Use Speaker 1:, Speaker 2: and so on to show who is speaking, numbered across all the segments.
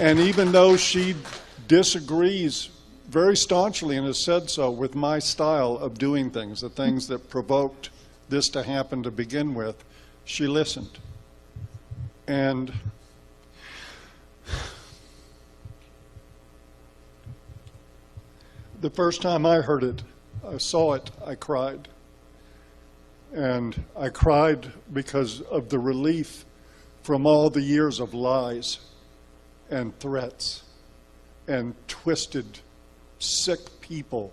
Speaker 1: And even though she disagrees very staunchly and has said so with my style of doing things, the things that provoked this to happen to begin with, she listened. And the first time I heard it, I saw it, I cried. And I cried because of the relief from all the years of lies and threats and twisted, sick people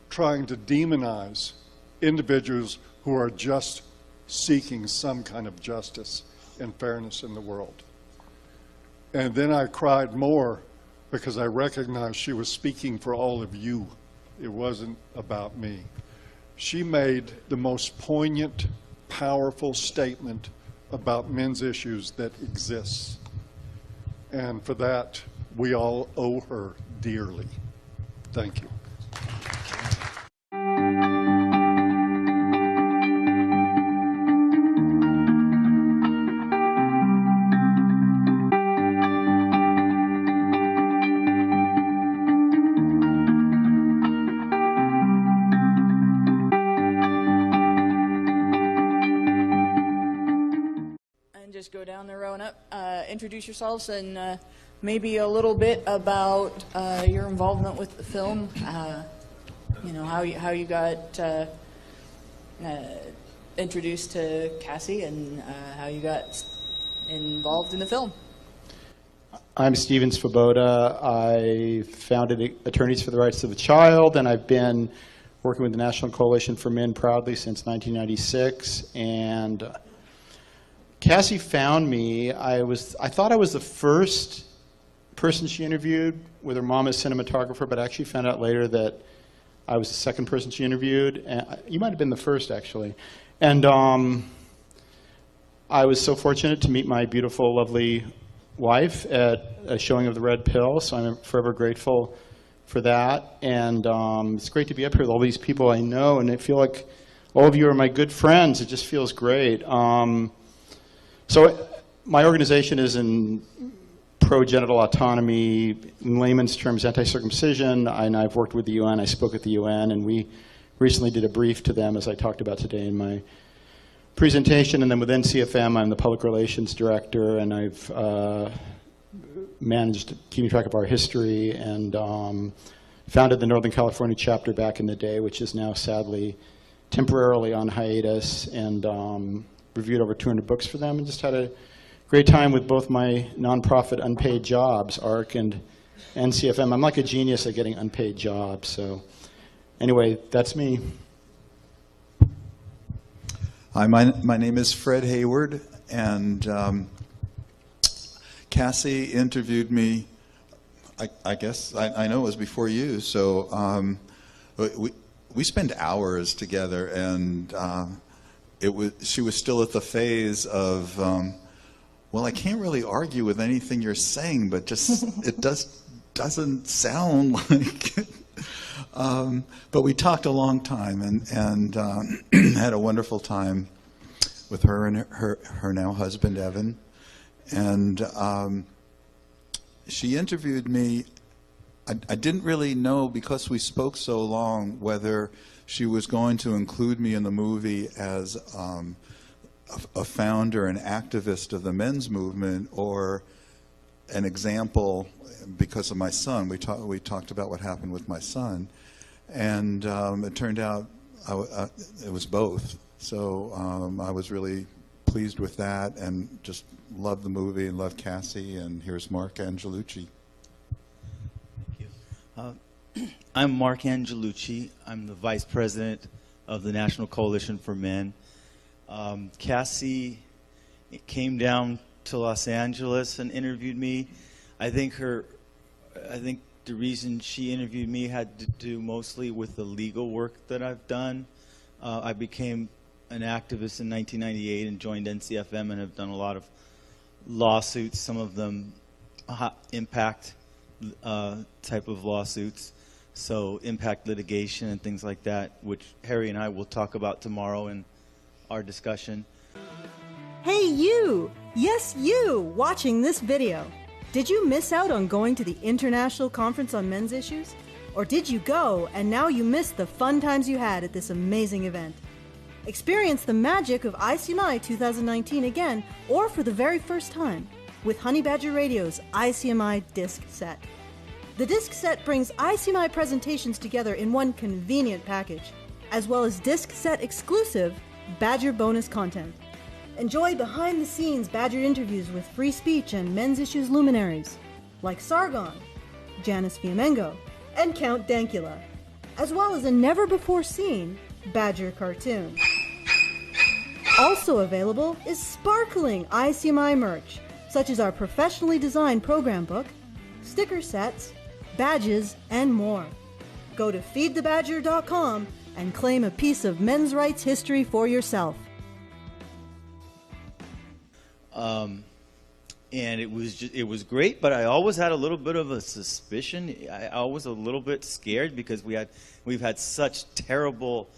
Speaker 1: trying to demonize individuals who are just seeking some kind of justice and fairness in the world. And then I cried more because I recognized she was speaking for all of you. It wasn't about me. She made the most poignant, powerful statement about men's issues that exists. And for that, we all owe her dearly. Thank you.
Speaker 2: Just go down the row and up. Introduce yourselves and maybe a little bit about your involvement with the film. You know, how you got introduced to Cassie and how you got involved in the film.
Speaker 3: I'm Stephen Svoboda. I founded Attorneys for the Rights of the Child, and I've been working with the National Coalition for Men proudly since 1996. And Cassie found me. I thought I was the first person she interviewed with her mom as cinematographer, but I actually found out later that I was the second person she interviewed. And you might have been the first, actually. And I was so fortunate to meet my beautiful, lovely wife at a showing of The Red Pill, so I'm forever grateful for that. And it's great to be up here with all these people I know, and I feel like all of you are my good friends. It just feels great. So my organization is in pro-genital autonomy, in layman's terms, anti-circumcision, and I've worked with the UN. I spoke at the UN, and we recently did a brief to them, as I talked about today in my presentation. And then within CFM, I'm the public relations director, and I've managed keeping track of our history and founded the Northern California chapter back in the day, which is now sadly temporarily on hiatus, and reviewed over 200 books for them, and just had a great time with both my nonprofit unpaid jobs, ARC and CFM. I'm like a genius at getting unpaid jobs. So anyway, that's me.
Speaker 4: Hi, my name is Fred Hayward, and Cassie interviewed me, I guess, I know it was before you, so we spent hours together, and she was still at the phase of, well, I can't really argue with anything you're saying, but just it doesn't sound like it. But we talked a long time and had a wonderful time with her and her now husband, Evan. And she interviewed me. I didn't really know, because we spoke so long, whether she was going to include me in the movie as a founder and activist of the men's movement, or an example because of my son. We talked about what happened with my son, and it turned out it was both. So I was really pleased with that, and just loved the movie and loved Cassie. And here's Mark Angelucci.
Speaker 5: Thank you. I'm Mark Angelucci. I'm the vice president of the National Coalition for Men. Cassie came down to Los Angeles and interviewed me. I think the reason she interviewed me had to do mostly with the legal work that I've done. I became an activist in 1998 and joined NCFM, and have done a lot of lawsuits, some of them impact type of lawsuits. So impact litigation and things like that, which Harry and I will talk about tomorrow in our discussion.
Speaker 6: Hey you! Yes, you watching this video. Did you miss out on going to the International Conference on Men's Issues? Or did you go and now you missed the fun times you had at this amazing event? Experience the magic of ICMI 2019 again, or for the very first time, with Honey Badger Radio's ICMI disc set. The disc set brings ICMI presentations together in one convenient package, as well as disc set exclusive Badger bonus content. Enjoy behind-the-scenes Badger interviews with free speech and men's issues luminaries, like Sargon, Janice Fiamengo, and Count Dankula, as well as a never-before-seen Badger cartoon. Also available is sparkling ICMI merch, such as our professionally designed program book, sticker sets, badges, and more. Go to feedthebadger.com and claim a piece of men's rights history for yourself.
Speaker 5: And it was great, but I always had a little bit of a suspicion. I was a little bit scared because we've had such terrible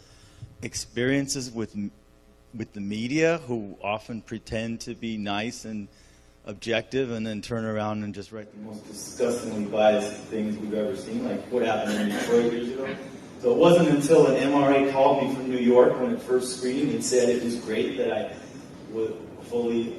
Speaker 5: experiences with the media, who often pretend to be nice and objective and then turn around and just write the most disgustingly biased things we've ever seen, like what happened in Detroit years ago. So it wasn't until an MRA called me from New York when it first screened and said it was great that I would fully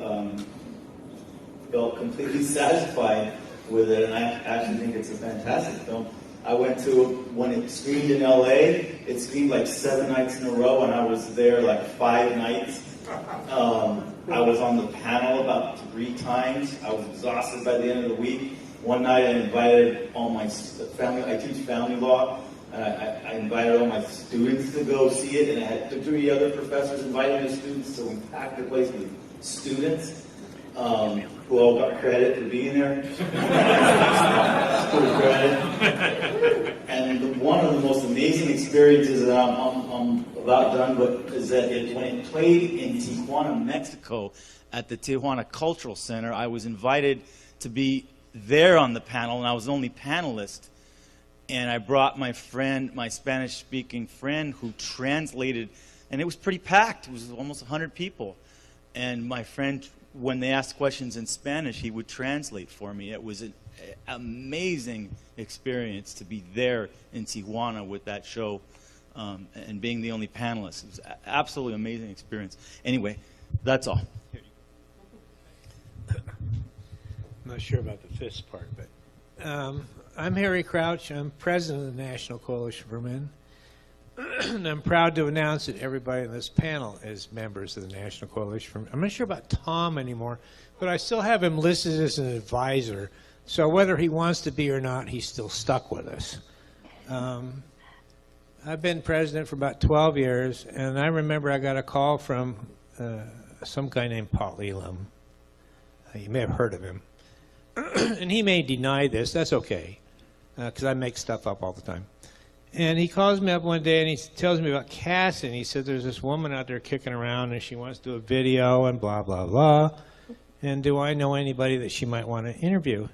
Speaker 5: felt completely satisfied with it, and I actually think it's a fantastic film. I went to, when it screened in LA, it screened like 7 nights in a row, and I was there like 5 nights. I was on the panel about 3 times. I was exhausted by the end of the week. One night I invited all my family, I teach family law, and I invited all my students to go see it, and I had 3 other professors inviting their students, so we packed the place with students. Who all got credit for being there. School credit. And one of the most amazing experiences that I'm about done with is that when it played in Tijuana, Mexico, at the Tijuana Cultural Center, I was invited to be there on the panel, and I was the only panelist. And I brought my friend, my Spanish-speaking friend, who translated, and it was pretty packed. It was almost 100 people. And my friend, when they asked questions in Spanish, he would translate for me. It was an amazing experience to be there in Tijuana with that show and being the only panelist. It was an absolutely amazing experience. Anyway, that's all.
Speaker 7: I'm not sure about the fist part, but I'm Harry Crouch. I'm president of the National Coalition for Men. And I'm proud to announce that everybody in this panel is members of the National Coalition for Men. I'm not sure about Tom anymore, but I still have him listed as an advisor. So whether he wants to be or not, he's still stuck with us. I've been president for about 12 years, and I remember I got a call from some guy named Paul Elam. You may have heard of him. And he may deny this. That's okay, because I make stuff up all the time. And he calls me up one day and he tells me about Cassie, and he said there's this woman out there kicking around and she wants to do a video and blah, blah, blah. And do I know anybody that she might want to interview?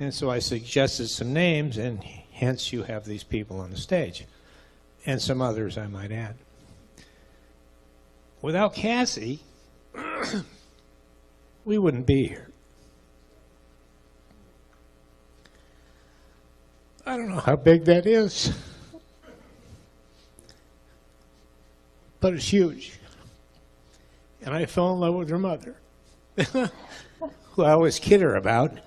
Speaker 7: And so I suggested some names, and hence you have these people on the stage. And some others, I might add. Without Cassie, we wouldn't be here. I don't know how big that is, but it's huge. And I fell in love with her mother, who I always kid her about.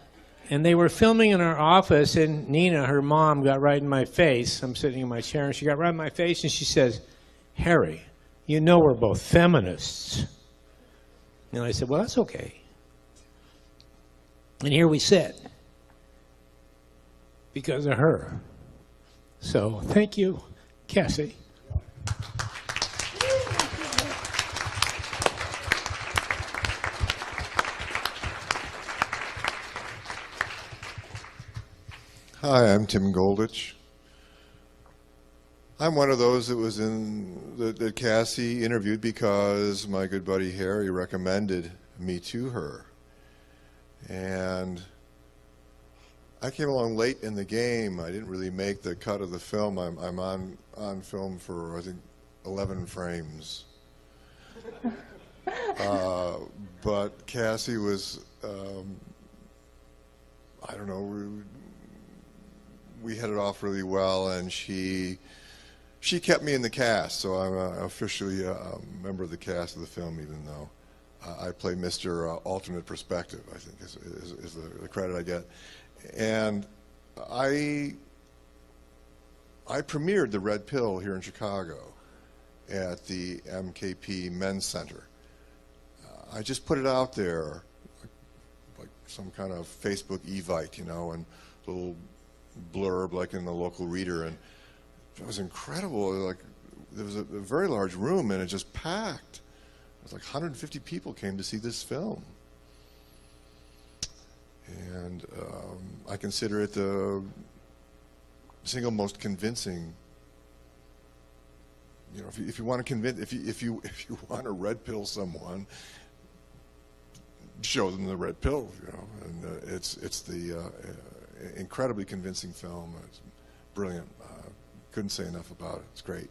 Speaker 7: And they were filming in our office, and Nina, her mom, got right in my face. I'm sitting in my chair, and she got right in my face, and she says, "Harry, you know we're both feminists." And I said, "Well, that's okay." And here we sit. Because of her. So thank you, Cassie.
Speaker 8: Hi, I'm Tim Goldrich. I'm one of those that was that Cassie interviewed because my good buddy Harry recommended me to her. And I came along late in the game. I didn't really make the cut of the film. I'm on film for, I think, 11 frames. But Cassie was don't know, we hit it off really well, and she kept me in the cast, so I'm officially a member of the cast of the film, even though I play Mr. Alternate Perspective, I think is the credit I get. And I premiered The Red Pill here in Chicago at the MKP Men's Center. I just put it out there, like some kind of Facebook Evite, you know, and a little blurb like in the local Reader, and it was incredible. Like, there was a very large room, and it just packed. It was like 150 people came to see this film. And I consider it the single most convincing. You know, if you want to convince, if you want to red pill someone, show them the red pill. You know, and it's the incredibly convincing film. It's brilliant. Couldn't say enough about it. It's great.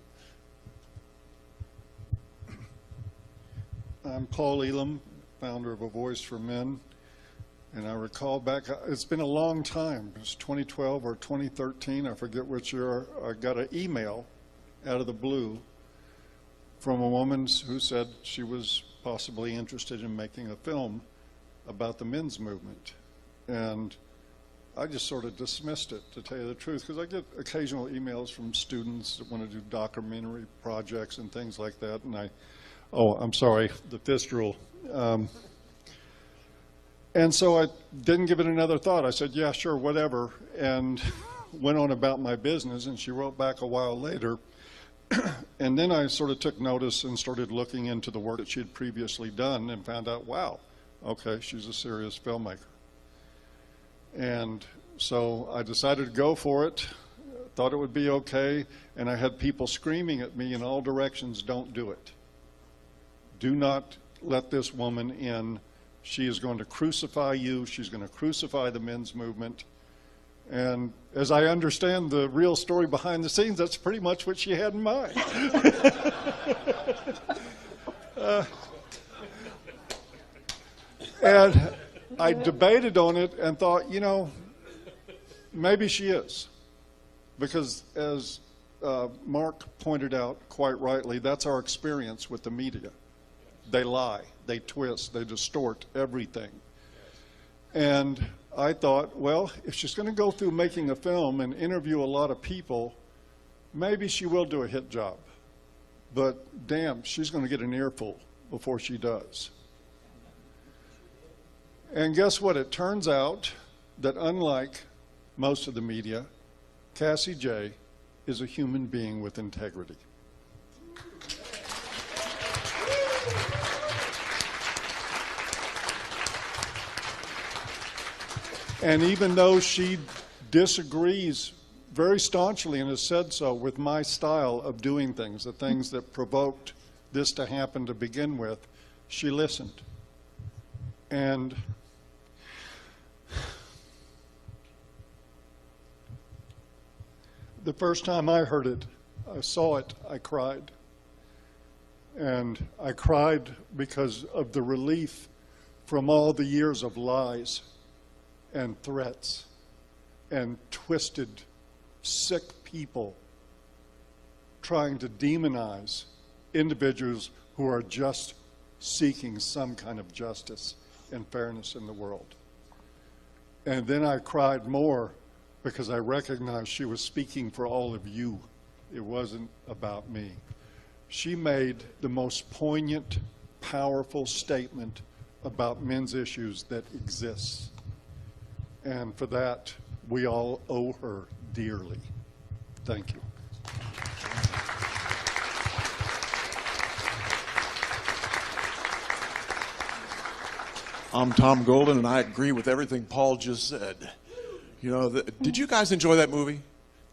Speaker 1: I'm Paul Elam, founder of A Voice for Men. And I recall back, it's been a long time, it was 2012 or 2013, I forget which year, I got an email out of the blue from a woman who said she was possibly interested in making a film about the men's movement. And I just sort of dismissed it, to tell you the truth, because I get occasional emails from students that want to do documentary projects and things like that, and I'm sorry, the fist rule. And so I didn't give it another thought. I said, yeah, sure, whatever, and went on about my business. And she wrote back a while later. And then I sort of took notice and started looking into the work that she had previously done and found out, wow, okay, she's a serious filmmaker. And so I decided to go for it, thought it would be okay, and I had people screaming at me in all directions, don't do it. Do not let this woman in. She is going to crucify you. She's going to crucify the men's movement. And as I understand the real story behind the scenes, that's pretty much what she had in mind. And I debated on it and thought, you know, maybe she is. Because as Mark pointed out quite rightly, that's our experience with the media. They lie, they twist, they distort everything. And I thought, well, if she's going to go through making a film and interview a lot of people, maybe she will do a hit job. But damn, she's going to get an earful before she does. And guess what? It turns out that unlike most of the media, Cassie J is a human being with integrity. And even though she disagrees very staunchly and has said so with my style of doing things, the things that provoked this to happen to begin with, she listened. And the first time I heard it, I saw it, I cried. And I cried because of the relief from all the years of lies and threats and twisted, sick people trying to demonize individuals who are just seeking some kind of justice and fairness in the world. And then I cried more because I recognized she was speaking for all of you. It wasn't about me. She made the most poignant, powerful statement about men's issues that exists. And for that, we all owe her dearly. Thank you.
Speaker 9: I'm Tom Golden, and I agree with everything Paul just said. You know, did you guys enjoy that movie?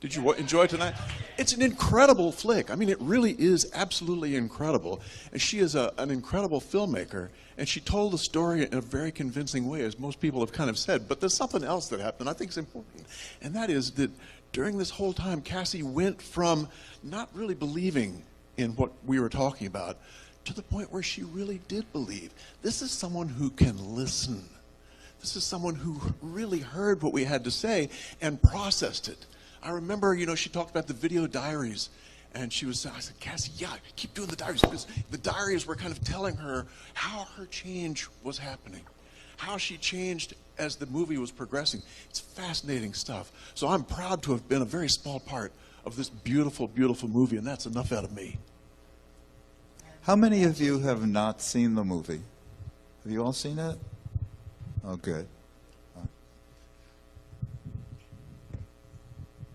Speaker 9: Did you enjoy it tonight? It's an incredible flick. I mean, it really is absolutely incredible. And she is an incredible filmmaker, and she told the story in a very convincing way, as most people have kind of said. But there's something else that happened I think is important, and that is that during this whole time, Cassie went from not really believing in what we were talking about to the point where she really did believe. This is someone who can listen. This this is someone who really heard what we had to say and processed it. I remember, you know, she talked about the video diaries. And I said, Cassie, yeah, keep doing the diaries, because the diaries were kind of telling her how her change was happening, how she changed as the movie was progressing. It's fascinating stuff. So I'm proud to have been a very small part of this beautiful, beautiful movie, and that's enough out of me.
Speaker 4: How many of you have not seen the movie? Have you all seen it? Oh, good.
Speaker 2: I'm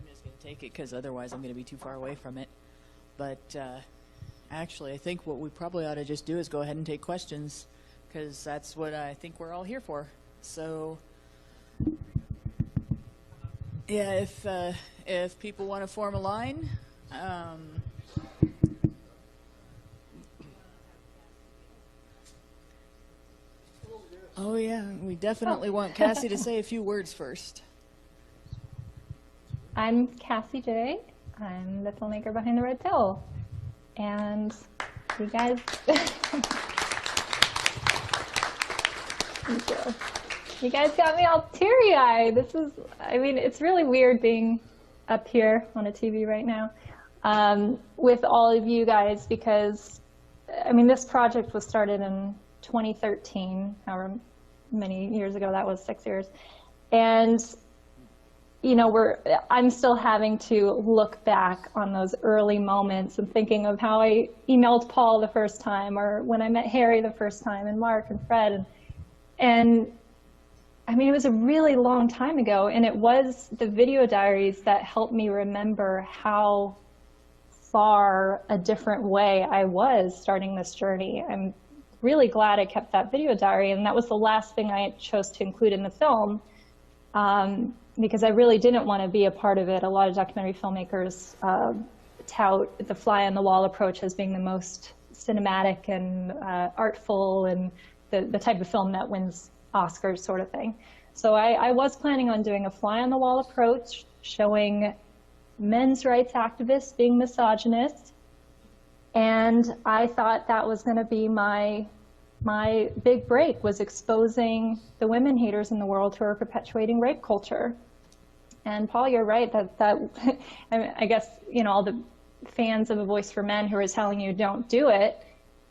Speaker 2: just going to take it because otherwise I'm going to be too far away from it. But actually, I think what we probably ought to just do is go ahead and take questions, because that's what I think we're all here for. So, yeah, if people want to form a line. Oh yeah, we definitely want Cassie to say a few words first.
Speaker 10: I'm Cassie J. I'm the filmmaker behind The Red Pill. And you guys... Thank you. You guys got me all teary-eyed. This is, I mean, it's really weird being up here on a TV right now with all of you guys, because, I mean, this project was started in 2013, however many years ago that was, 6 years. And you know, I'm still having to look back on those early moments and thinking of how I emailed Paul the first time, or when I met Harry the first time, and Mark and Fred. And I mean, it was a really long time ago, and it was the video diaries that helped me remember how far a different way I was starting this journey. I'm really glad I kept that video diary, and that was the last thing I chose to include in the film. Because I really didn't want to be a part of it. A lot of documentary filmmakers tout the fly-on-the-wall approach as being the most cinematic and artful and the type of film that wins Oscars, sort of thing. So I was planning on doing a fly-on-the-wall approach, showing men's rights activists being misogynist, and I thought that was going to be my big break, was exposing the women haters in the world who are perpetuating rape culture. And Paul, you're right that I guess, you know, all the fans of A Voice for Men who are telling you don't do it,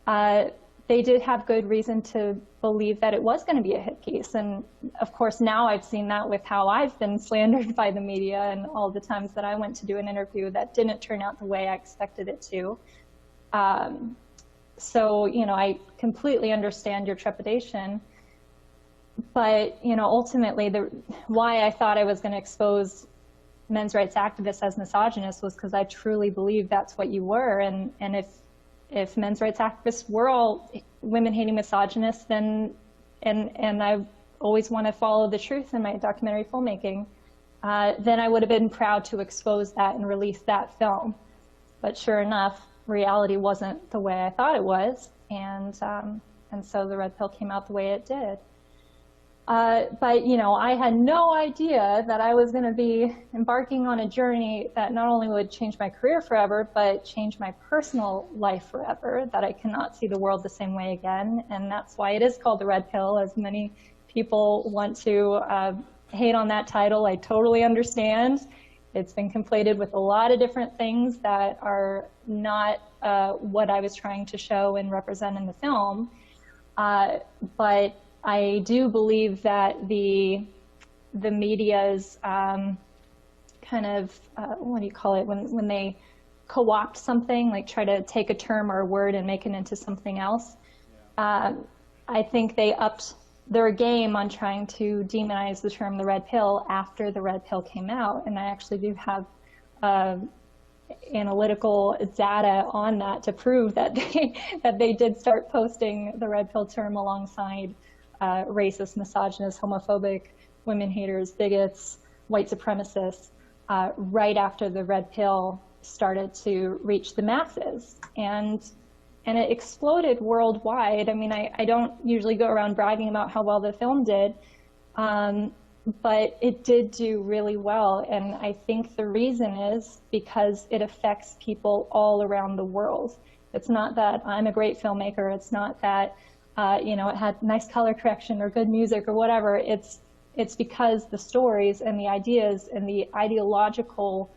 Speaker 10: they did have good reason to believe that it was going to be a hit piece. And of course, now I've seen that with how I've been slandered by the media and all the times that I went to do an interview that didn't turn out the way I expected it to. So, you know, I completely understand your trepidation, but, you know, ultimately why I thought I was going to expose men's rights activists as misogynists was because I truly believe that's what you were. And if men's rights activists were all women-hating misogynists, then, and I always want to follow the truth in my documentary filmmaking, then I would have been proud to expose that and release that film. But sure enough, reality wasn't the way I thought it was, and so The Red Pill came out the way it did. But, you know, I had no idea that I was going to be embarking on a journey that not only would change my career forever, but change my personal life forever, that I cannot see the world the same way again. And that's why it is called The Red Pill, as many people want to hate on that title. I totally understand. It's been conflated with a lot of different things that are not what I was trying to show and represent in the film. But I do believe that the media's kind of, what do you call it, when they co-opt something, like try to take a term or a word and make it into something else, I think they upped their game on trying to demonize the term the red pill after the red pill came out. And I actually do have analytical data on that to prove that they did start posting the red pill term alongside racist, misogynist, homophobic, women haters, bigots, white supremacists, right after the red pill started to reach the masses. And it exploded worldwide. I mean, I don't usually go around bragging about how well the film did, but it did do really well. And I think the reason is because it affects people all around the world. It's not that I'm a great filmmaker. It's not that you know, it had nice color correction or good music or whatever. It's because the stories and the ideas and the ideological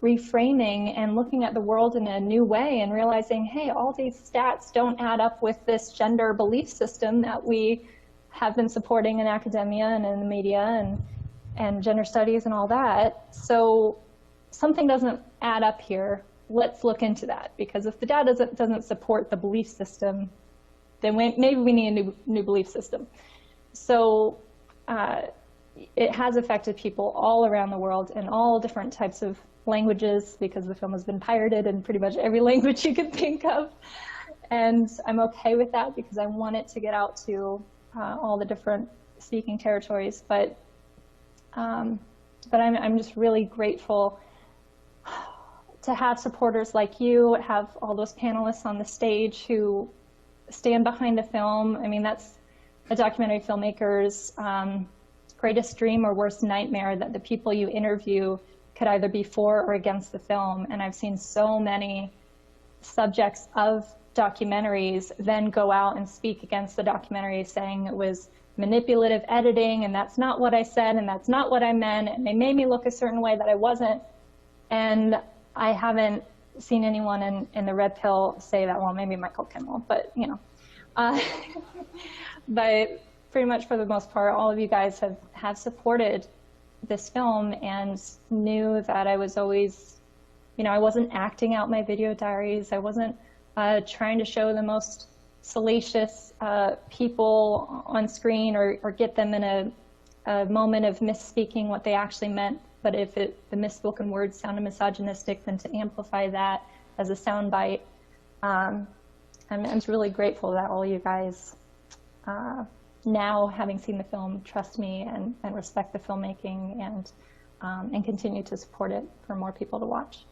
Speaker 10: reframing and looking at the world in a new way and realizing, hey, all these stats don't add up with this gender belief system that we have been supporting in academia and in the media and gender studies and all that. So something doesn't add up here. Let's look into that, because if the data doesn't support the belief system, then maybe we need a new belief system. So it has affected people all around the world in all different types of languages, because the film has been pirated in pretty much every language you could think of. And I'm okay with that, because I want it to get out to all the different speaking territories. But I'm just really grateful to have supporters like you, have all those panelists on the stage who stand behind the film. I mean, that's a documentary filmmaker's greatest dream or worst nightmare, that the people you interview could either be for or against the film. And I've seen so many subjects of documentaries then go out and speak against the documentary, saying it was manipulative editing, and that's not what I said, and that's not what I meant, and they made me look a certain way that I wasn't. And I haven't seen anyone in the red pill say that. Well, maybe Michael Kimmel, but you know. But pretty much for the most part, all of you guys have supported this film and knew that I was always, you know, I wasn't acting out my video diaries. I wasn't trying to show the most salacious people on screen or get them in a moment of misspeaking what they actually meant. But if the misspoken words sounded misogynistic, then to amplify that as a soundbite. I'm just really grateful that all you guys, now having seen the film, trust me and respect the filmmaking and continue to support it for more people to watch.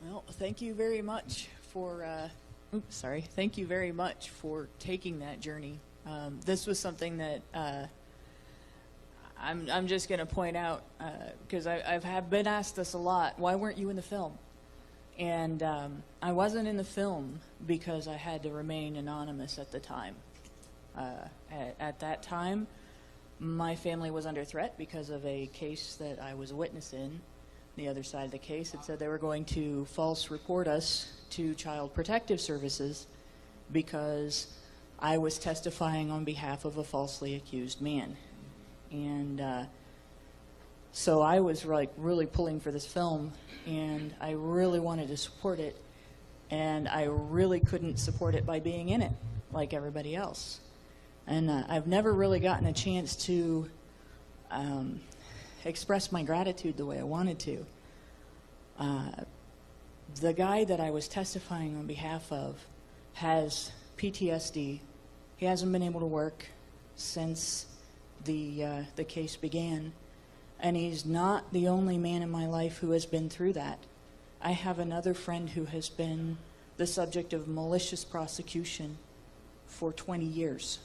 Speaker 2: Well, thank you very much for, thank you very much for taking that journey. This was something that I'm just going to point out, because I've been asked this a lot. Why weren't you in the film? And I wasn't in the film because I had to remain anonymous at the time. At that time, my family was under threat because of a case that I was a witness in. The other side of the case had said they were going to false report us to Child Protective Services because I was testifying on behalf of a falsely accused man. And so I was like really pulling for this film, and I really wanted to support it, and I really couldn't support it by being in it like everybody else. And I've never really gotten a chance to express my gratitude the way I wanted to. The guy that I was testifying on behalf of has PTSD. He hasn't been able to work since the case began, and he's not the only man in my life who has been through that. I have another friend who has been the subject of malicious prosecution for 20 years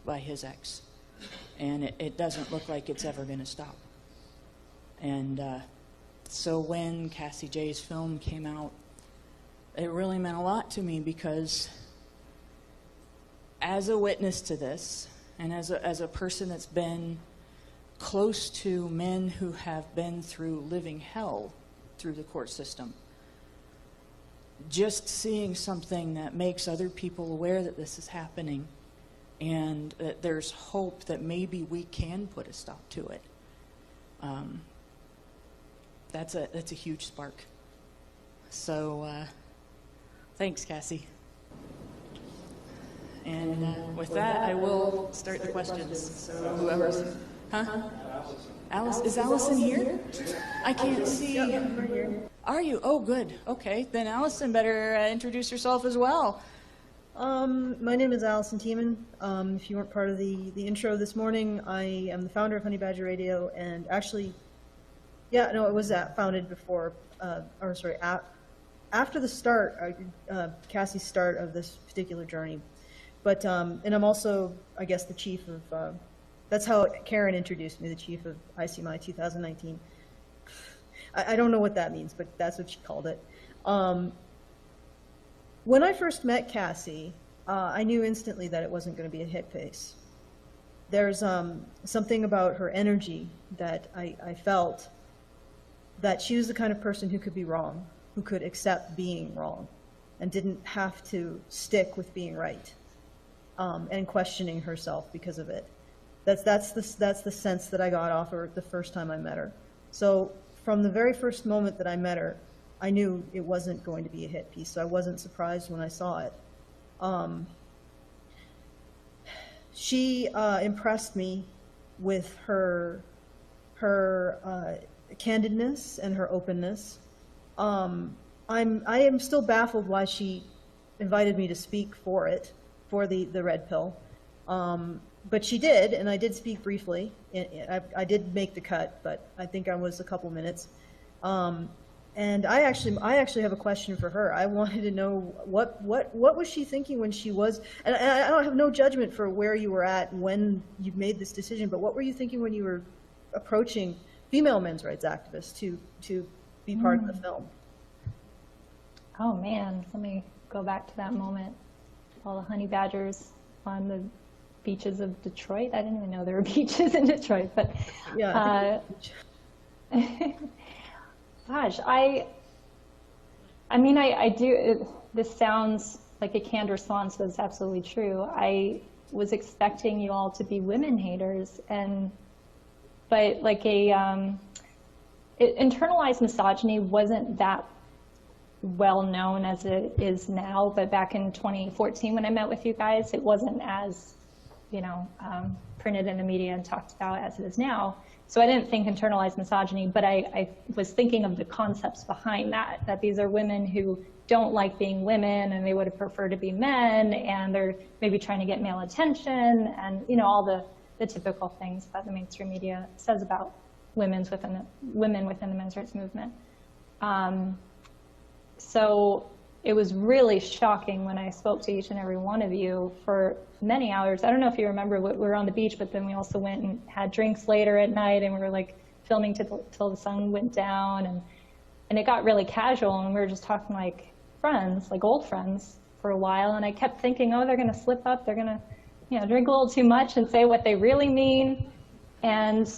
Speaker 2: by his ex, and it doesn't look like it's ever going to stop. And so when Cassie J's film came out, it really meant a lot to me, because as a witness to this, and as a person that's been close to men who have been through living hell through the court system, just seeing something that makes other people aware that this is happening and that there's hope that maybe we can put a stop to it, that's a huge spark. So thanks, Cassie. And with that, I will start the questions. So whoever's, Alice, is Allison here? I can't see. Are you? Oh, good. Okay, then Allison better introduce yourself as well.
Speaker 11: My name is Allison Tiemann. If you weren't part of the intro this morning, I am the founder of Honey Badger Radio, and actually, yeah, no, it was founded before, after the start, Cassie's start of this particular journey. But, and I'm also, I guess, the chief of, that's how Karen introduced me, the chief of ICMI 2019. I don't know what that means, but that's what she called it. When I first met Cassie, I knew instantly that it wasn't going to be a hit piece. There's something about her energy that I felt that she was the kind of person who could be wrong, who could accept being wrong, and didn't have to stick with being right, and questioning herself because of it. That's the sense that I got off her the first time I met her. So from the very first moment that I met her, I knew it wasn't going to be a hit piece, so I wasn't surprised when I saw it. She impressed me with her candidness and her openness. I am still baffled why she invited me to speak for it, for the red pill. But she did, and I did speak briefly. I did make the cut, but I think I was a couple minutes. And I actually have a question for her. I wanted to know what was she thinking when she was, and I don't have no judgment for where you were at when you made this decision, but what were you thinking when you were approaching female men's rights activists to be part of the film?
Speaker 10: Oh man, let me go back to that moment. All the honey badgers on the beaches of Detroit. I didn't even know there were beaches in Detroit, but
Speaker 11: yeah.
Speaker 10: Gosh, I mean, I do, this sounds like a canned response, but it's absolutely true. I was expecting you all to be women haters, but like internalized misogyny wasn't that well known as it is now, but back in 2014 when I met with you guys, it wasn't as, printed in the media and talked about as it is now. So I didn't think internalized misogyny, but I was thinking of the concepts behind that these are women who don't like being women and they would prefer to be men, and they're maybe trying to get male attention, and all the typical things that the mainstream media says about women within the men's rights movement. So it was really shocking when I spoke to each and every one of you for many hours. I don't know if you remember, we were on the beach, but then we also went and had drinks later at night, and we were like filming till the sun went down, and it got really casual, and we were just talking like friends, like old friends for a while, and I kept thinking, oh, they're gonna slip up, they're gonna drink a little too much and say what they really mean, and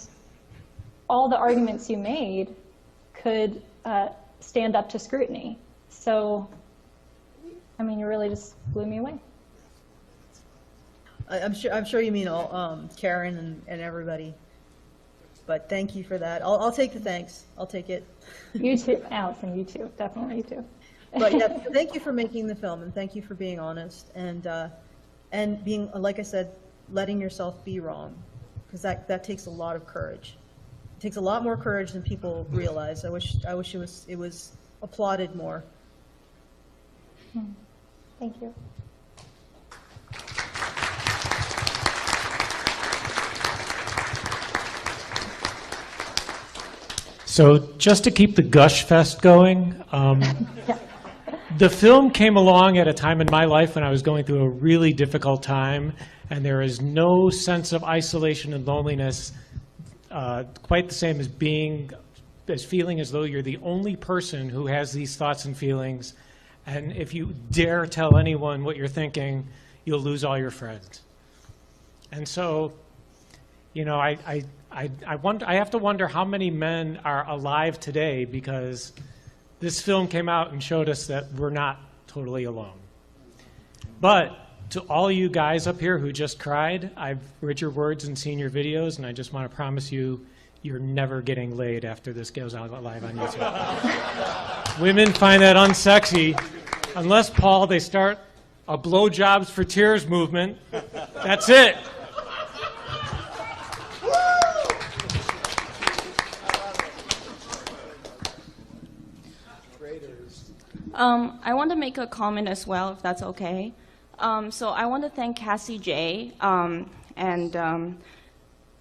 Speaker 10: all the arguments you made could stand up to scrutiny. So, I mean, you really just blew me away.
Speaker 11: I'm sure you mean all Karen and everybody. But thank you for that. I'll take the thanks. I'll take it.
Speaker 10: You too, Allison. You too. Definitely you too.
Speaker 11: But yeah, thank you for making the film, and thank you for being honest and being, like I said, letting yourself be wrong, because that takes a lot of courage. It takes a lot more courage than people realize. I wish it was applauded more.
Speaker 10: Thank you.
Speaker 7: So just to keep the gush fest going, the film came along at a time in my life when I was going through a really difficult time, and there is no sense of isolation and loneliness quite the same as feeling as though you're the only person who has these thoughts and feelings, and if you dare tell anyone what you're thinking, you'll lose all your friends. And so, I have to wonder how many men are alive today, because this film came out and showed us that we're not totally alone. But to all you guys up here who just cried, I've read your words and seen your videos, and I just want to promise you, you're never getting laid after this goes out live on YouTube. Women find that unsexy, unless, Paul, they start a blowjobs for tears movement. That's it.
Speaker 12: I want to make a comment as well, if that's okay. So I want to thank Cassie J.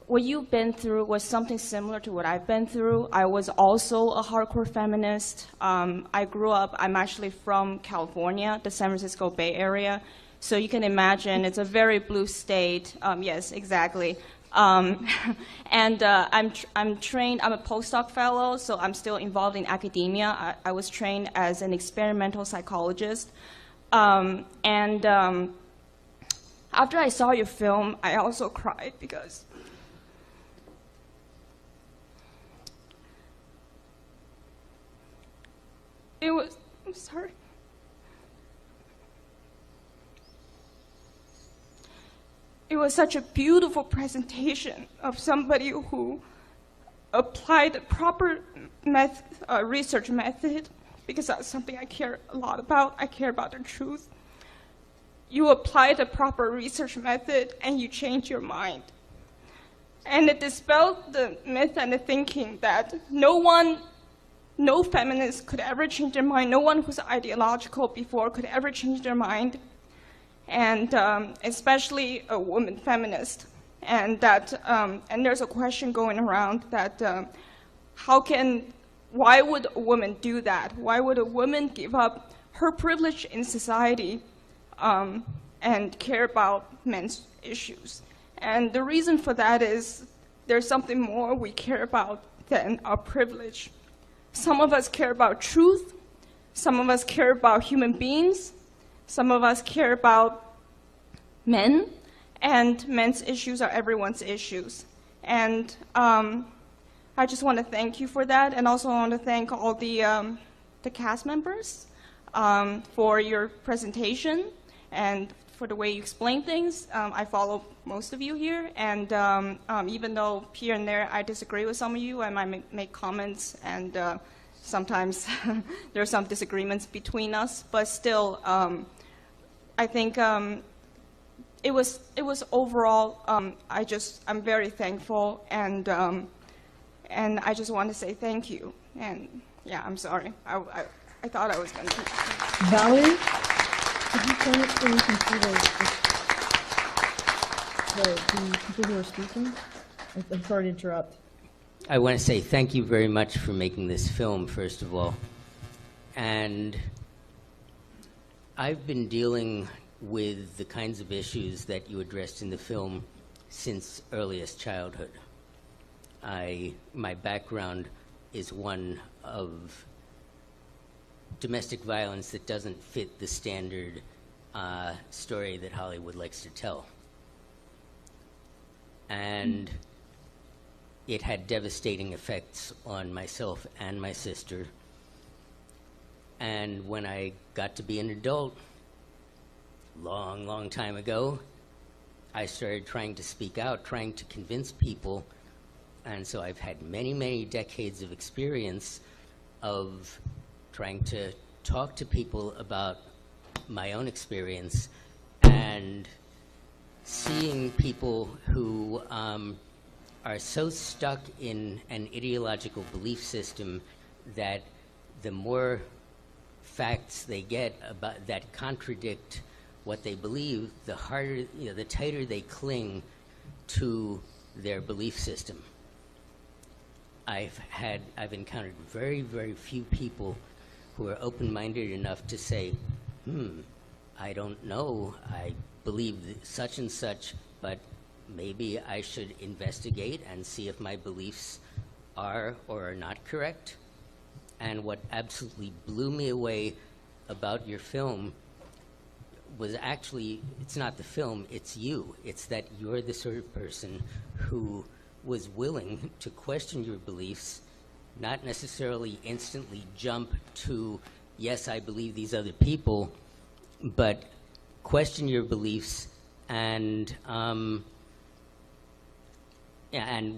Speaker 12: What you've been through was something similar to what I've been through. I was also a hardcore feminist. I grew up, I'm actually from California, the San Francisco Bay Area. So you can imagine it's a very blue state. Yes, exactly. And I'm trained, I'm a postdoc fellow, so I'm still involved in academia. I was trained as an experimental psychologist. After I saw your film, I also cried because it was, I'm sorry. It was such a beautiful presentation of somebody who applied the proper research method, because that's something I care a lot about. I care about the truth. You apply the proper research method and you change your mind. And it dispelled the myth and the thinking that no feminist could ever change their mind. No one who's ideological before could ever change their mind. And especially a woman feminist. And that, and there's a question going around that why would a woman do that? Why would a woman give up her privilege in society and care about men's issues? And the reason for that is there's something more we care about than our privilege. Some of us care about truth. Some of us care about human beings. Some of us care about men. And men's issues are everyone's issues. And I just want to thank you for that. And also I want to thank all the cast members for your presentation and for the way you explain things. I follow most of you here, and even though here and there I disagree with some of you, I might make comments, and sometimes there are some disagreements between us, but still, I think it was overall, I'm very thankful, and I just want to say thank you. And yeah, I'm sorry. I thought I was going to.
Speaker 11: Valerie? Could you turn it so you can see the people who are speaking? I'm sorry to interrupt.
Speaker 13: I want to say thank you very much for making this film, first of all. And I've been dealing with the kinds of issues that you addressed in the film since earliest childhood. My background is one of domestic violence that doesn't fit the standard story that Hollywood likes to tell. And it had devastating effects on myself and my sister. And when I got to be an adult, long, long time ago, I started trying to speak out, trying to convince people. And so I've had many, many decades of experience of trying to talk to people about my own experience and seeing people who are so stuck in an ideological belief system that the more facts they get about that contradict what they believe, the harder, the tighter they cling to their belief system. I've encountered very, very few people who are open-minded enough to say, I don't know, I believe such and such, but maybe I should investigate and see if my beliefs are or are not correct. And what absolutely blew me away about your film was actually, it's not the film, it's you. It's that you're the sort of person who was willing to question your beliefs, not necessarily instantly jump to, yes, I believe these other people, but question your beliefs. And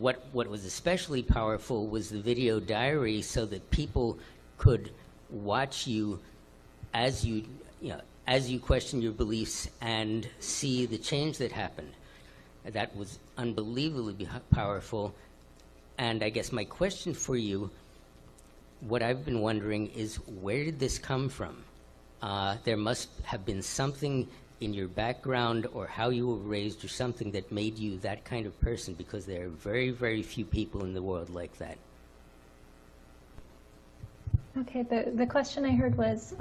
Speaker 13: what was especially powerful was the video diary, so that people could watch you as you question your beliefs and see the change that happened. That was unbelievably powerful. And I guess my question for you, what I've been wondering is, where did this come from? There must have been something in your background or how you were raised or something that made you that kind of person, because there are very, very few people in the world like that.
Speaker 10: Okay, the question I heard was,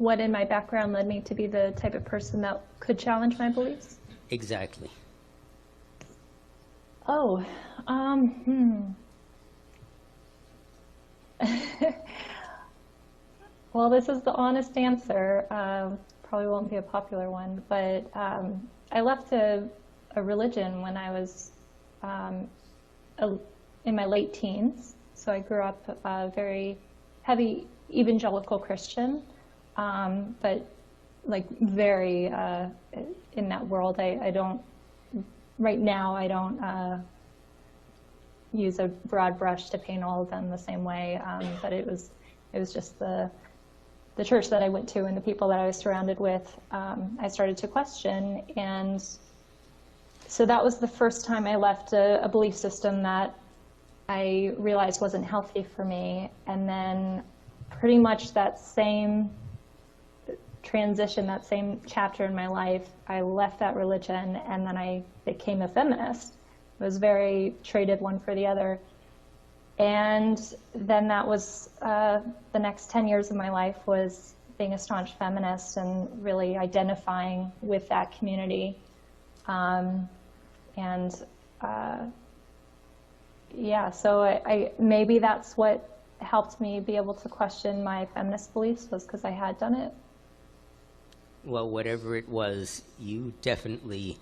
Speaker 10: what in my background led me to be the type of person that could challenge my beliefs?
Speaker 13: Exactly.
Speaker 10: Oh, Well, this is the honest answer. Probably won't be a popular one, but I left a religion when I was in my late teens. So I grew up a very heavy evangelical Christian, but like very in that world. I don't, right now, I don't use a broad brush to paint all of them the same way, but it was just the church that I went to and the people that I was surrounded with, I started to question. And so that was the first time I left a belief system that I realized wasn't healthy for me. And then pretty much that same transition, that same chapter in my life, I left that religion and then I became a feminist. It was very traded one for the other. And then that was the next 10 years of my life was being a staunch feminist and really identifying with that community. Yeah, so I maybe that's what helped me be able to question my feminist beliefs, was because I had done it.
Speaker 13: Well, whatever it was, you definitely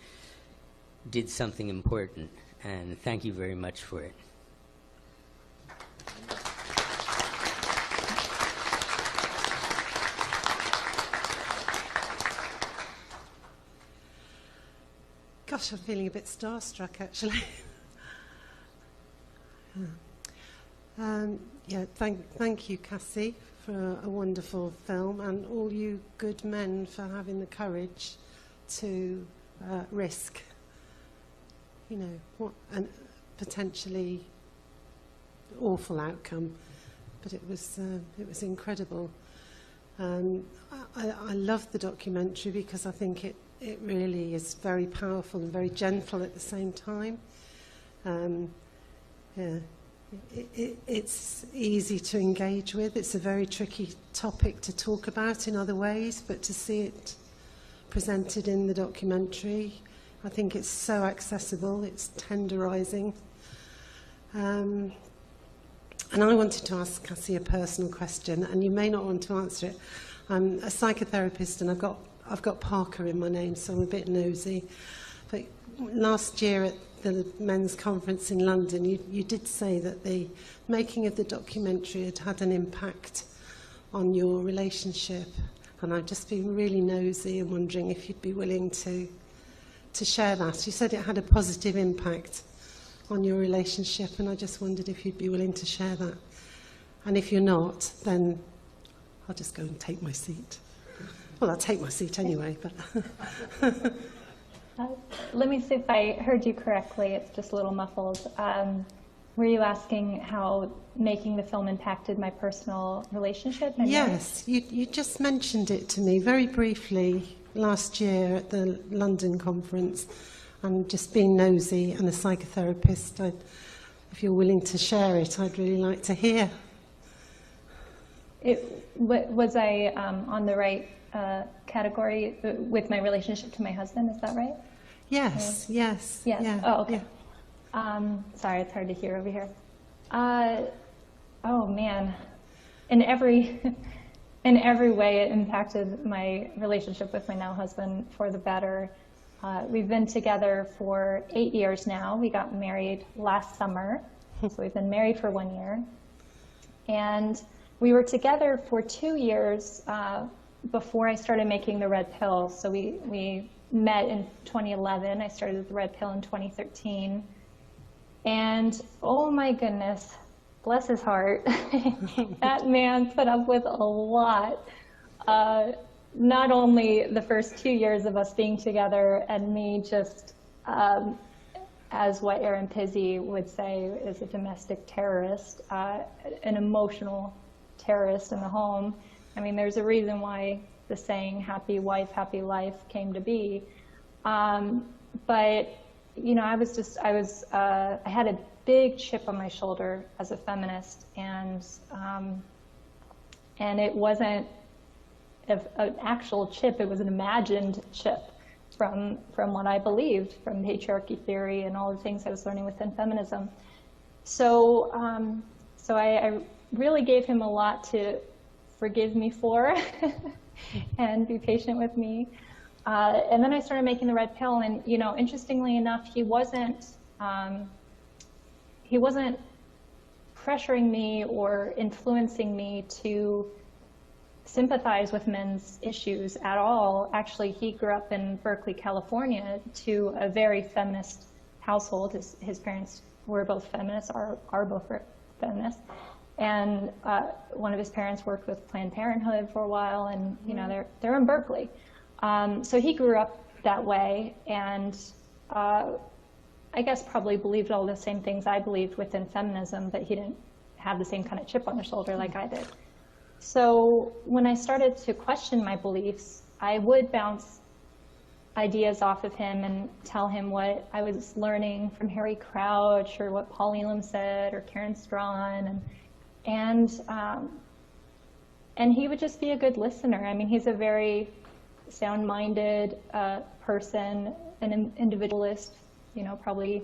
Speaker 13: did something important, and thank you very much for it.
Speaker 14: Gosh, I'm feeling a bit starstruck, actually. Yeah, thank you, Cassie, for a wonderful film, and all you good men for having the courage to risk, you know, what a potentially awful outcome, but it was incredible. I love the documentary because I think it really is very powerful and very gentle at the same time. Yeah. It's easy to engage with. It's a very tricky topic to talk about in other ways, but to see it presented in the documentary, I think it's so accessible, it's tenderizing. And I wanted to ask Cassie a personal question, and you may not want to answer it. I'm a psychotherapist, and I've got Parker in my name, so I'm a bit nosy. But last year at the men's conference in London, you did say that the making of the documentary had had an impact on your relationship, and I've just been really nosy and wondering if you'd be willing to share that. You said it had a positive impact on your relationship, and I just wondered if you'd be willing to share that. And if you're not, then I'll just go and take my seat. Well, I'll take my seat anyway, but...
Speaker 10: Let me see if I heard you correctly. It's just a little muffled. Were you asking how making the film impacted my personal relationship?
Speaker 14: Yes, you just mentioned it to me very briefly last year at the London conference. I'm just being nosy and a psychotherapist. If you're willing to share it, I'd really like to hear.
Speaker 10: Was I on the right category with my relationship to my husband? Is that right?
Speaker 14: Yes, yes.
Speaker 10: Yes.
Speaker 14: Yeah,
Speaker 10: Oh, okay.
Speaker 14: yeah.
Speaker 10: Sorry, it's hard to hear over here. Oh man, in every way it impacted my relationship with my now husband for the better. We've been together for 8 years now. We got married last summer, so we've been married for 1 year. And we were together for 2 years before I started making the red pill. So we met in 2011. I started the red pill in 2013. And oh my goodness, bless his heart, that man put up with a lot. Not only the first 2 years of us being together and me just, as what Aaron Pizzey would say, is a domestic terrorist, an emotional terrorist in the home. I mean, there's a reason why the saying "happy wife, happy life" came to be. But you know, I had a big chip on my shoulder as a feminist, and it wasn't an actual chip. It was an imagined chip from what I believed, from patriarchy theory and all the things I was learning within feminism. So, I really gave him a lot to forgive me for and be patient with me. And then I started making the red pill, and interestingly enough, he wasn't pressuring me or influencing me to sympathize with men's issues at all. Actually, he grew up in Berkeley, California, to a very feminist household. His parents were both feminists, are both feminists. And one of his parents worked with Planned Parenthood for a while, and they're in Berkeley. So he grew up that way, and I guess probably believed all the same things I believed within feminism, but he didn't have the same kind of chip on his shoulder like I did. So when I started to question my beliefs, I would bounce ideas off of him and tell him what I was learning from Harry Crouch or what Paul Elam said or Karen Strawn, and he would just be a good listener. I mean, he's a very sound-minded person, an individualist, probably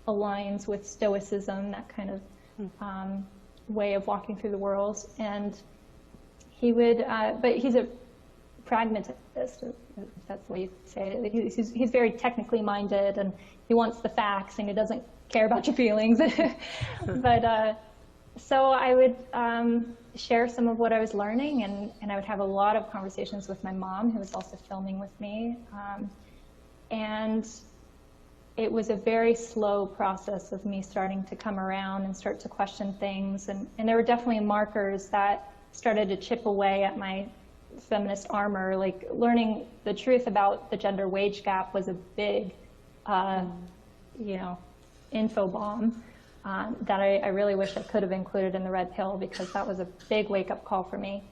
Speaker 10: aligns with Stoicism, that kind of way of walking through the world. And he would, but he's a pragmatist, if that's the way you say it. He's very technically minded, and he wants the facts, and he doesn't care about your feelings. But so I would share some of what I was learning, and I would have a lot of conversations with my mom, who was also filming with me. And it was a very slow process of me starting to come around and start to question things. And there were definitely markers that started to chip away at my feminist armor. Like learning the truth about the gender wage gap was a big, info bomb that I really wish I could have included in the red pill, because that was a big wake-up call for me.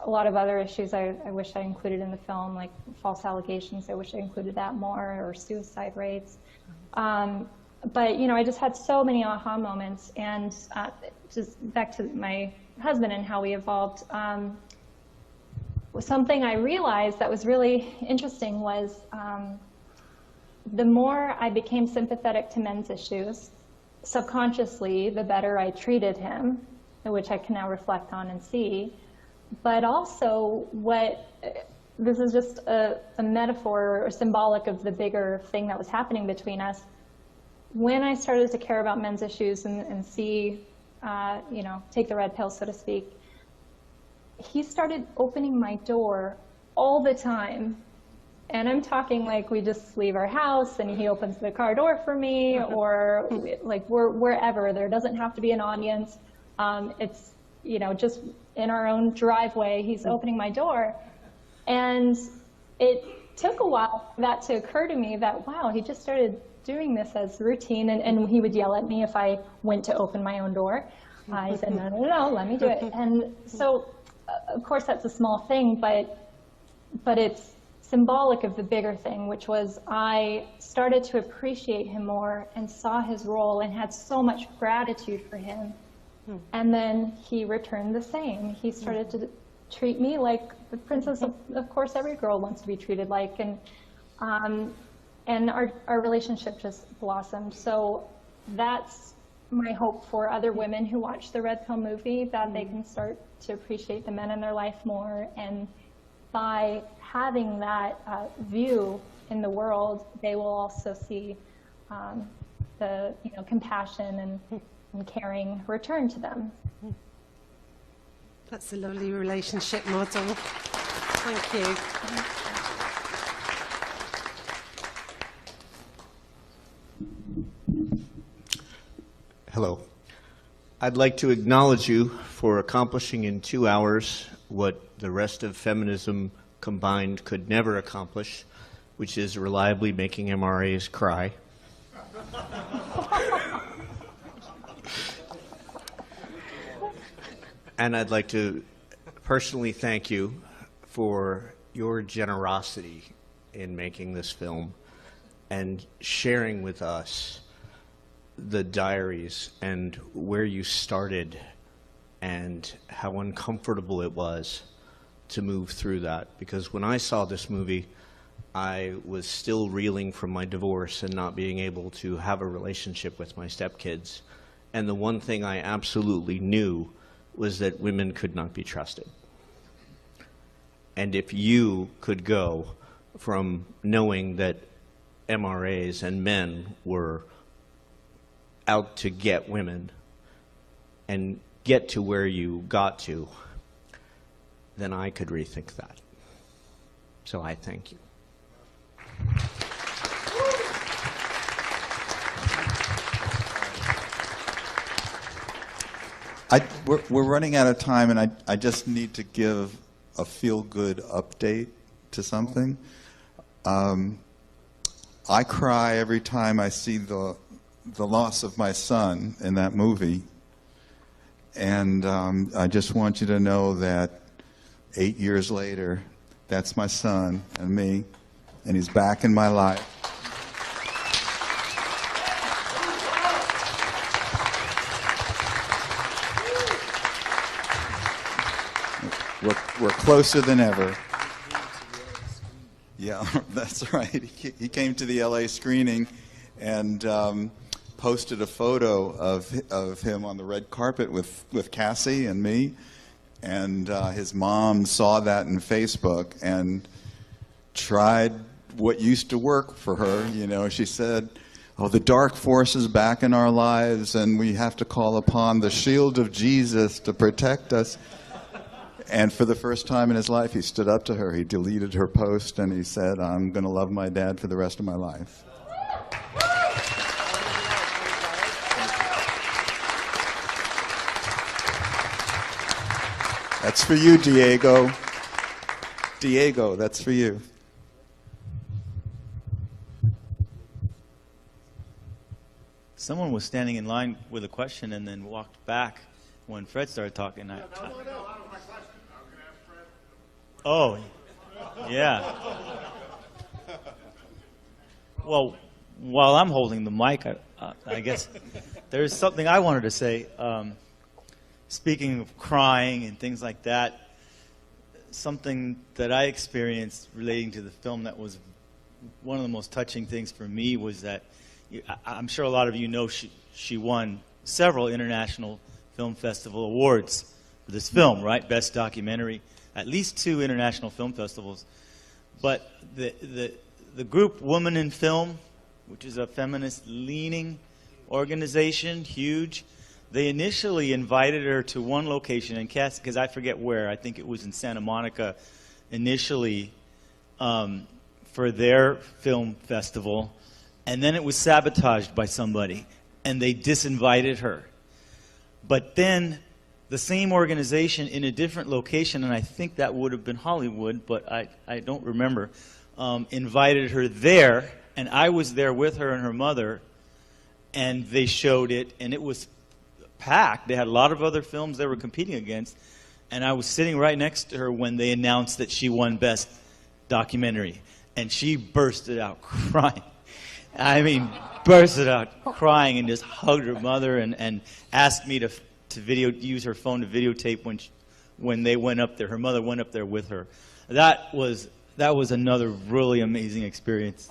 Speaker 10: A lot of other issues I wish I included in the film, like false allegations. I wish I included that more, or suicide rates. But I just had so many aha moments, and just back to my husband and how we evolved. Something I realized that was really interesting was the more I became sympathetic to men's issues, subconsciously, the better I treated him, which I can now reflect on and see. But also, this is just a metaphor or symbolic of the bigger thing that was happening between us. When I started to care about men's issues and see, take the red pill, so to speak, he started opening my door all the time. And I'm talking like we just leave our house and he opens the car door for me, or like we're wherever. There doesn't have to be an audience. It's, just in our own driveway, he's opening my door. And it took a while for that to occur to me that, wow, he just started doing this as routine. And he would yell at me if I went to open my own door. He said, no, let me do it. And so, of course, that's a small thing, but it's symbolic of the bigger thing, which was I started to appreciate him more and saw his role and had so much gratitude for him. And then he returned the same. He started to treat me like the princess of course every girl wants to be treated like, and our relationship just blossomed. So that's my hope for other women who watch the Red Pill movie, that they can start to appreciate the men in their life more, and by having that view in the world, they will also see the compassion and caring return to them.
Speaker 14: That's a lovely relationship model. Thank you.
Speaker 15: Hello. I'd like to acknowledge you for accomplishing in 2 hours what the rest of feminism combined could never accomplish, which is reliably making MRAs cry. And I'd like to personally thank you for your generosity in making this film and sharing with us the diaries and where you started and how uncomfortable it was to move through that, because when I saw this movie, I was still reeling from my divorce and not being able to have a relationship with my stepkids. And the one thing I absolutely knew was that women could not be trusted. And if you could go from knowing that MRAs and men were out to get women and get to where you got to, then I could rethink that. So I thank you.
Speaker 4: We're running out of time, and I just need to give a feel-good update to something. I cry every time I see the loss of my son in that movie, and I just want you to know that 8 years later, that's my son and me, and he's back in my life. We're closer than ever. Yeah, that's right. He came to the LA screening and posted a photo of him on the red carpet with Cassie and me. And his mom saw that in Facebook and tried what used to work for her. You know, she said, "Oh, the dark force is back in our lives, and we have to call upon the shield of Jesus to protect us." And for the first time in his life, he stood up to her. He deleted her post, and he said, "I'm going to love my dad for the rest of my life." That's for you, Diego. Diego, that's for you.
Speaker 5: Someone was standing in line with a question and then walked back when Fred started talking. Oh, yeah. Well, while I'm holding the mic, I guess there's something I wanted to say. Speaking of crying and things like that, something that I experienced relating to the film that was one of the most touching things for me was that I'm sure a lot of you know she won several international film festival awards for this film, right? Best documentary, at least 2 international film festivals. But the group Women in Film, which is a feminist-leaning organization, huge, they initially invited her to one location in Cass, because I forget where. I think it was in Santa Monica initially for their film festival, and then it was sabotaged by somebody, and they disinvited her. But then the same organization in a different location, and I think that would have been Hollywood, but I don't remember, invited her there, and I was there with her and her mother, and they showed it, and it was packed. They had a lot of other films they were competing against, and I was sitting right next to her when they announced that she won Best Documentary, and she bursted out crying. I mean, bursted out crying and just hugged her mother and asked me to use her phone to videotape when they went up there. Her mother went up there with her. That was another really amazing experience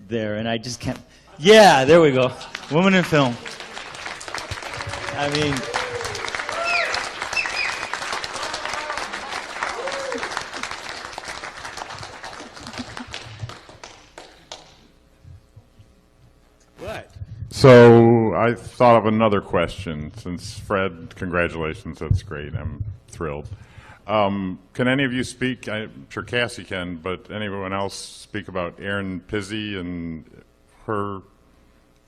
Speaker 5: there, and I just can't. Yeah, there we go. Women in Film. I mean, what?
Speaker 16: So I thought of another question. Since Fred, congratulations, that's great. I'm thrilled. Can any of you speak? I'm sure Cassie can, but anyone else speak about Erin Pizzey and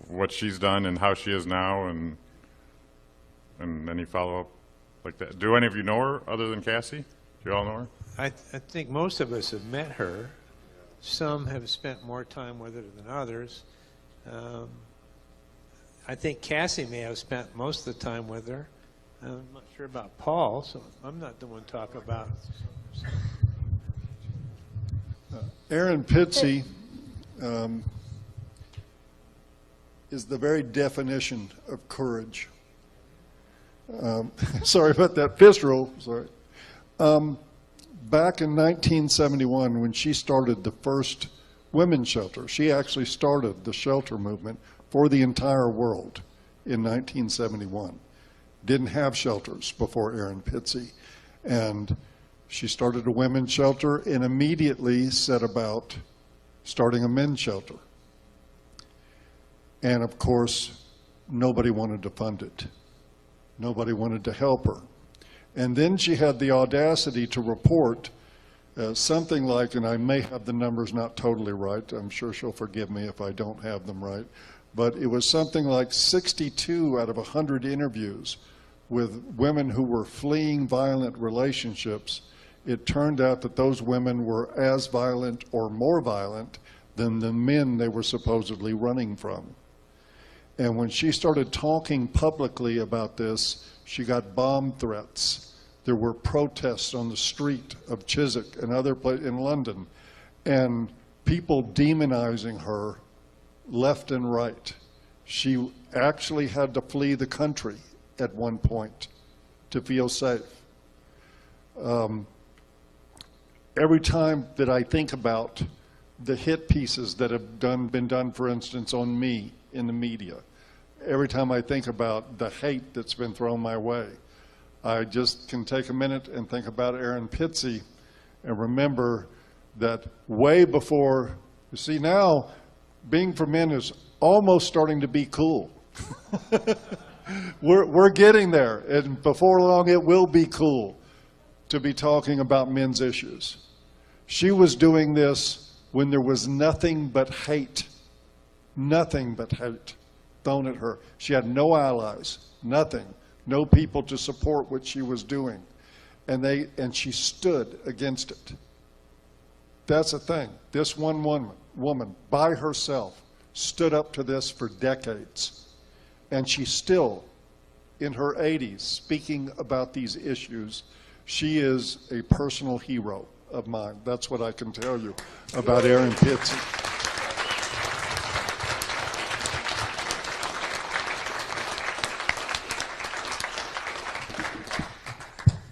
Speaker 16: what she's done and how she is now, and any follow-up like that? Do any of you know her other than Cassie? Do you all know her?
Speaker 7: I think most of us have met her. Some have spent more time with her than others. I think Cassie may have spent most of the time with her. I'm not sure about Paul, so I'm not the one to talk about.
Speaker 1: Erin Pizzey is the very definition of courage. Sorry about that fist roll. Sorry. back in 1971, when she started the first women's shelter, she actually started the shelter movement for the entire world in 1971. Didn't have shelters before Erin Pitsey. And she started a women's shelter and immediately set about starting a men's shelter. And of course, nobody wanted to fund it. Nobody wanted to help her. And then she had the audacity to report something like, and I may have the numbers not totally right, I'm sure she'll forgive me if I don't have them right, but it was something like 62 out of 100 interviews with women who were fleeing violent relationships. It turned out that those women were as violent or more violent than the men they were supposedly running from. And when she started talking publicly about this, she got bomb threats. There were protests on the street of Chiswick and other places in London, and people demonizing her left and right. She actually had to flee the country at one point to feel safe. Every time that I think about the hit pieces that have been done, for instance, on me in the media, every time I think about the hate that's been thrown my way, I just can take a minute and think about Erin Pitsey and remember that way before, you see now, being for men is almost starting to be cool. We're getting there, and before long it will be cool to be talking about men's issues. She was doing this when there was nothing but hate thrown at her. She had no allies, nothing, no people to support what she was doing, and she stood against it. That's the thing. This one woman by herself stood up to this for decades, and she's still in her 80s speaking about these issues. She is a personal hero of mine. That's what I can tell you about Erin Pitsey.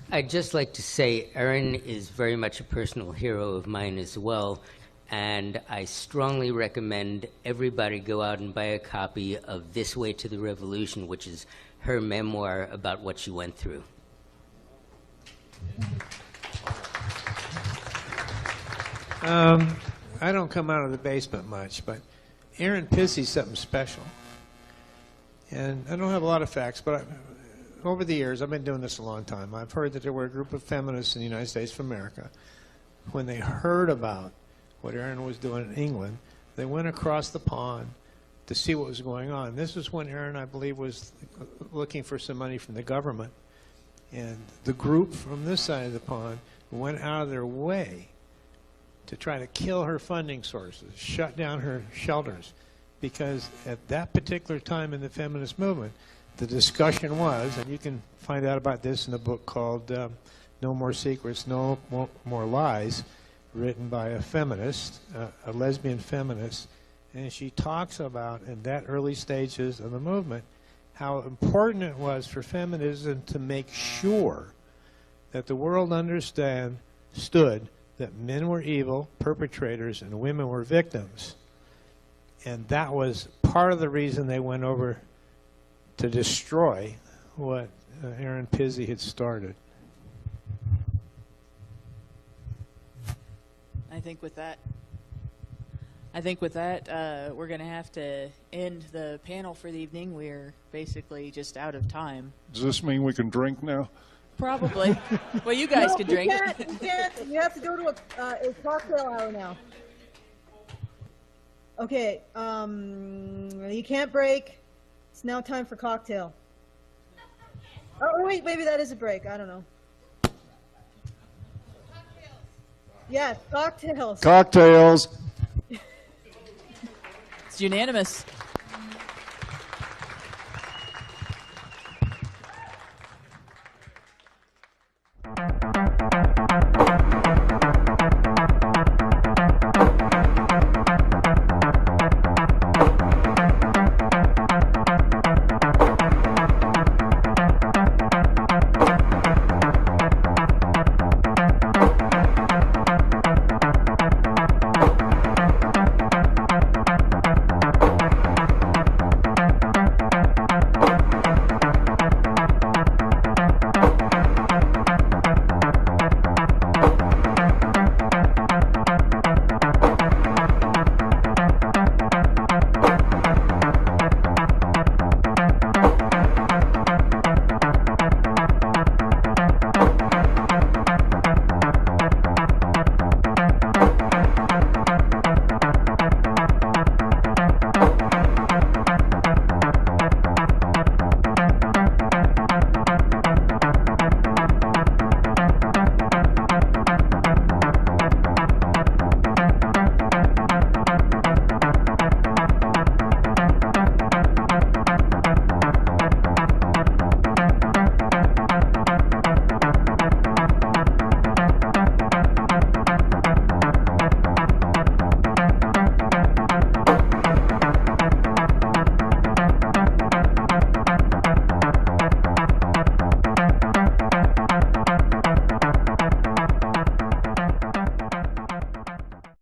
Speaker 13: I'd just like to say Erin is very much a personal hero of mine as well, and I strongly recommend everybody go out and buy a copy of This Way to the Revolution, which is her memoir about what she went through.
Speaker 7: I don't come out of the basement much, but Erin Pitsey's something special. And I don't have a lot of facts, but over the years, I've been doing this a long time, I've heard that there were a group of feminists in the United States of America. When they heard about what Erin was doing in England, they went across the pond to see what was going on. This was when Erin, I believe, was looking for some money from the government. And the group from this side of the pond went out of their way to try to kill her funding sources, shut down her shelters, because at that particular time in the feminist movement, the discussion was, and you can find out about this in a book called No More Secrets, No More Lies, written by a feminist, a lesbian feminist, and she talks about, in that early stages of the movement, how important it was for feminism to make sure that the world understood that men were evil perpetrators and women were victims. And that was part of the reason they went over to destroy what Erin Pitsey had started.
Speaker 2: I think with that, we're going to have to end the panel for the evening. We're basically just out of time.
Speaker 1: Does this mean we can drink now?
Speaker 2: Probably. Well, you guys can drink.
Speaker 11: You can't. You have to go to a cocktail hour now. Okay. You can't break. It's now time for cocktail. Oh, wait, maybe that is a break. I don't know. Yes, cocktails.
Speaker 1: Cocktails.
Speaker 2: It's unanimous.